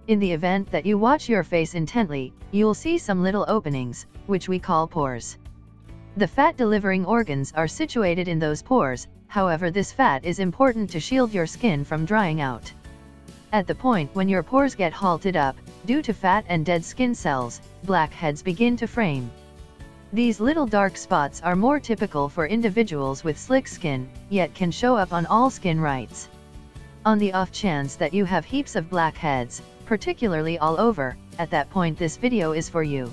In the event that you watch your face intently, you'll see some little openings, which we call pores. The fat-delivering organs are situated in those pores, however this fat is important to shield your skin from drying out. At the point when your pores get halted up, due to fat and dead skin cells, blackheads begin to frame. These little dark spots are more typical for individuals with slick skin, yet can show up on all skin types. On the off chance that you have heaps of blackheads, particularly all over, at that point this video is for you.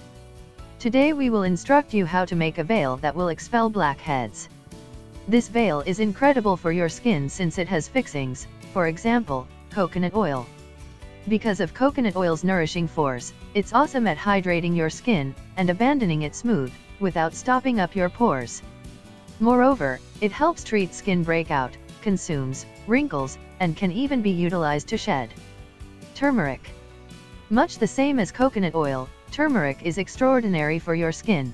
Today we will instruct you how to make a veil that will expel blackheads. This veil is incredible for your skin since it has fixings, for example, coconut oil. Because of coconut oil's nourishing force, it's awesome at hydrating your skin and abandoning it smooth, without stopping up your pores. Moreover, it helps treat skin breakout, consumes wrinkles, and can even be utilized to shed. Turmeric. Much the same as coconut oil, turmeric is extraordinary for your skin.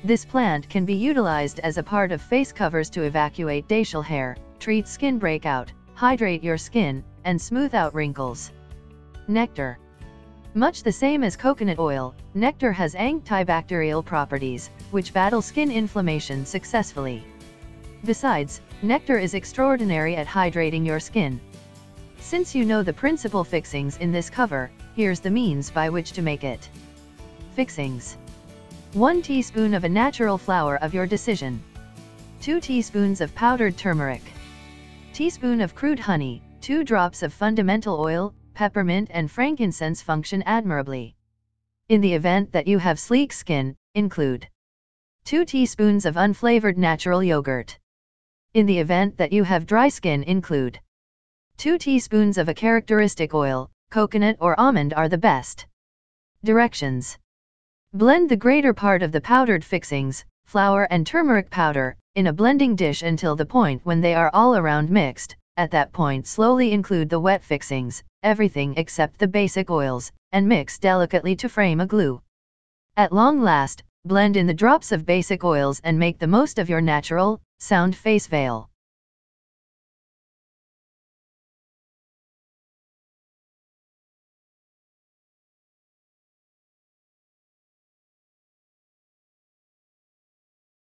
This plant can be utilized as a part of face covers to evacuate facial hair, treat skin breakout, hydrate your skin, and smooth out wrinkles. Nectar. Much the same as coconut oil, nectar has antibacterial properties, which battle skin inflammation successfully. Besides, nectar is extraordinary at hydrating your skin. Since you know the principal fixings in this cover, here's the means by which to make it. Fixings. 1 teaspoon of a natural flower of your decision. 2 teaspoons of powdered turmeric. Teaspoon of crude honey, 2 drops of fundamental oil, peppermint and frankincense function admirably. In the event that you have sleek skin, include 2 teaspoons of unflavored natural yogurt. In the event that you have dry skin, include 2 teaspoons of a characteristic oil, coconut or almond are the best. Directions. Blend the greater part of the powdered fixings, flour and turmeric powder, in a blending dish until the point when they are all around mixed. At that point slowly include the wet fixings, everything except the basic oils, and mix delicately to frame a glue. At long last, blend in the drops of basic oils and make the most of your natural, sound face veil.